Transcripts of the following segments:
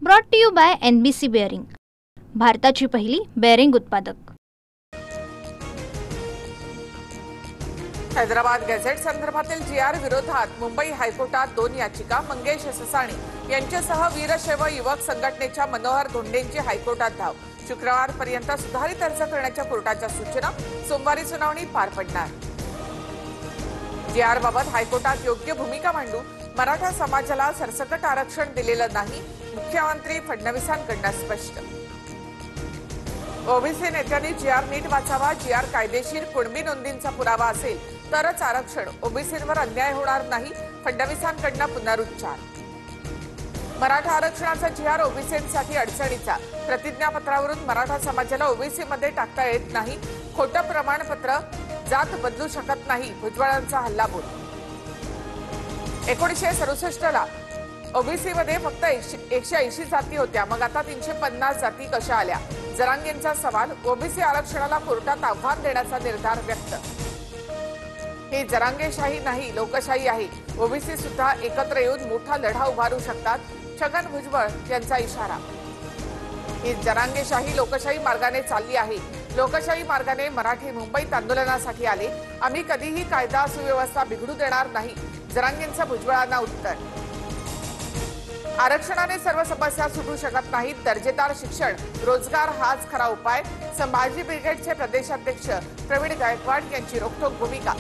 Brought to you by NBC bearing, भारताची पहिली bearing उत्पादक। हैदराबाद गॅझेट संदर्भातील GR विरोधात मुंबई हायकोर्टात 2 याचिका। मंगेश ससाणी यांच्यासह वीरशैव युवक संघटनेच्या मनोहर धोंडेंची हायकोर्टात धाव। शुक्रवारपर्यंत सुधारित अर्ज करण्याच्या कोर्टाच्या सूचना। सोमवारी सुनावणी पार पडणार। GR बाबत हायकोर्टात योग्य भूमिका मांडू, मराठा समाजाला सरसकट आरक्षण दिलेलं नाही, मुख्यमंत्री फडणवीसांकडून स्पष्ट। ओबीसी नेत्यांनी GR नीट वाचावा। GR कायदेशीर कुणबी नोंदींचा पुरावा असेल तरच आरक्षण, ओबीसींवर अन्याय होणार नाही, फडणवीसांकडून पुनरुच्चार। मराठा आरक्षणाचा GR ओबीसींसाठी अडचणीचा। प्रतिज्ञापत्रावरून मराठा समाजाला ओबीसी मध्ये टाकता येत नाही, खोटं प्रमाणपत्र, जात बदलू शकत नाही, भुजबळांचा हल्लाबोल। 1967 ला ओबीसी मध्ये फक्त 180 जाती होत्या, मग आता 350 जाती कशा आल्या? जरांगेंचा सवाल। ओबीसी आरक्षणाला कोर्टात आव्हान देण्याचा निर्धार व्यक्त। ही जरांगेशाही नाही, लोकशाही आहे। ओबीसी सुद्धा एकत्र येऊन मोठा लढा उभारू शकतात, छगन भुजबळ यांचा इशारा। ही जरांगेशाही लोकशाही मार्गाने चालली आहे। लोकशाही मार्गाने मराठी मुंबईत आंदोलनासाठी आले, आम्ही कधीही कायदा सुव्यवस्था बिघडू देणार नाही, जरांगेंचं भुजबळांना उत्तर। आरक्षणाने सर्व समस्या सुटू शकत नाहीत, दर्जेदार शिक्षण, रोजगार हाच खरा उपाय। संभाजी ब्रिगेडचे प्रदेशाध्यक्ष प्रवीण गायकवाड यांची रोखठोक भूमिका।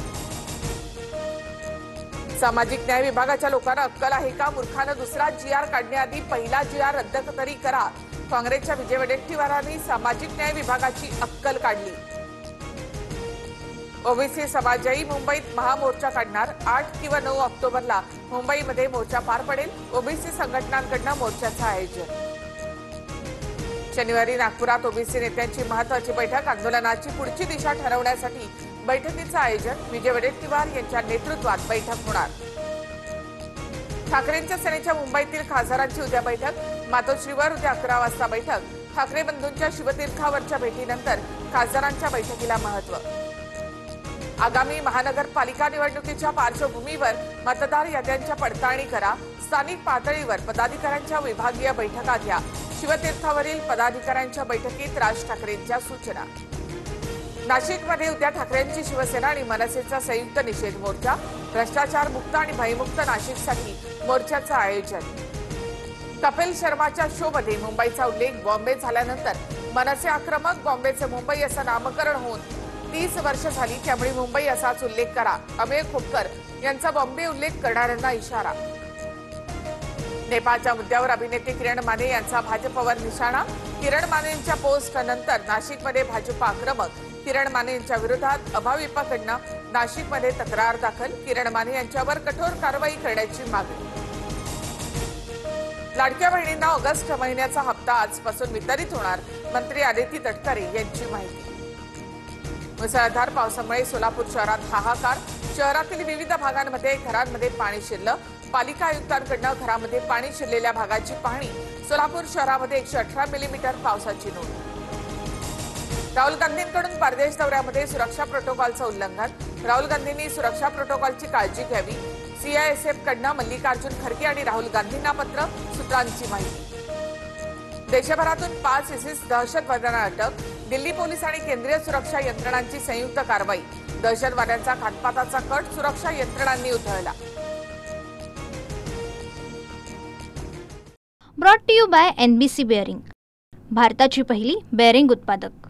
सामाजिक न्याय विभागाच्या लोकांना अक्कल आहे का? मूर्खानं दुसरा GR काढण्याआधी पहिला GR रद्द तरी करा। काँग्रेसच्या विजय वडेट्टीवारांनी सामाजिक न्याय विभागाची अक्कल काढली। ओबीसी समाजही मुंबईत महामोर्चा काढणार। 8 किंवा 9 ऑक्टोबरला मुंबईमध्ये मोर्चा पार पडेल। ओबीसी संघटनांकडून मोर्चाचं आयोजन। शनिवारी नागपुरात ओबीसी नेत्यांची महत्त्वाची बैठक। आंदोलनाची पुढची दिशा ठरवण्यासाठी बैठकीचं आयोजन। विजय वडेट्टीवार यांच्या नेतृत्वात बैठक होणार। ठाकरेंच्या सेनेच्या मुंबईतील खासदारांची उद्या बैठक। मातोश्रीवर उद्या 11 वाजता बैठक। ठाकरे बंधूंच्या शिवतीर्थावरच्या भेटीनंतर खासदारांच्या बैठकीला महत्त्व। आगामी महानगरपालिका निवडणुकीच्या पार्श्वभूमीवर मतदार याद्यांच्या पडताळणी करा। स्थानिक पातळीवर पदाधिकाऱ्यांच्या विभागीय बैठका घ्या। शिवतीर्थावरील पदाधिकाऱ्यांच्या बैठकीत राज ठाकरेंच्या सूचना। नाशिकमध्ये उद्या ठाकरेंची शिवसेना आणि मनसेचा संयुक्त निषेध मोर्चा। भ्रष्टाचार मुक्त आणि भयमुक्त नाशिकसाठी मोर्चाचं आयोजन। कपिल शर्माच्या शोमध्ये मुंबईचा उल्लेख। बॉम्बे झाल्यानंतर मनसे आक्रमक, बॉम्बेचे मुंबई असं नामकरण होऊन 30 वर्ष झाली, त्यामुळे मुंबई असाच उल्लेख करा। अमेय खोपकर यांचा बॉम्बे उल्लेख करणाऱ्यांना इशारा। नेपाळच्या मुद्द्यावर अभिनेते किरण माने यांचा भाजपवर निशाणा। किरण माने यांच्या पोस्ट नंतर नाशिकमध्ये भाजप आक्रमक। किरण माने यांच्या विरोधात अभाविपाकडून नाशिकमध्ये तक्रार दाखल। किरण माने यांच्यावर कठोर कारवाई करण्याची मागणी। लाडक्या बहिणींना ऑगस्ट महिन्याचा हप्ता आजपासून वितरित होणार। मंत्री आदिती तटकरे यांची माहिती। मुसळधार पावसामुळे सोलापूर शहरात हाहाकार। शहरातील विविध भागांमध्ये घरांमध्ये पाणी शिरलं। पालिका आयुक्तांकडून घरामध्ये पाणी शिरलेल्या भागाची पाहणी। सोलापूर शहरामध्ये 118 मिलीमीटर पावसाची नोंद। राहुल गांधींकडून परदेश दौऱ्यामध्ये सुरक्षा प्रोटोकॉलचं उल्लंघन। राहुल गांधींनी सुरक्षा प्रोटोकॉलची काळजी घ्यावी। CISF कडून मल्लिकार्जुन खरगे आणि राहुल गांधींना पत्र। सूत्रांची माहिती। देशभरातून 5 ISIS दहशतवाद्यांना अटक। दिल्ली पोलीस आणि केंद्रीय सुरक्षा यंत्रणांची संयुक्त कारवाई। दहशतवाद्यांचा घातपाताचा कट सुरक्षा यंत्रणांनी उधळला। Brought to you by NBC bearing, भारताची पहिली बेअरिंग उत्पादक।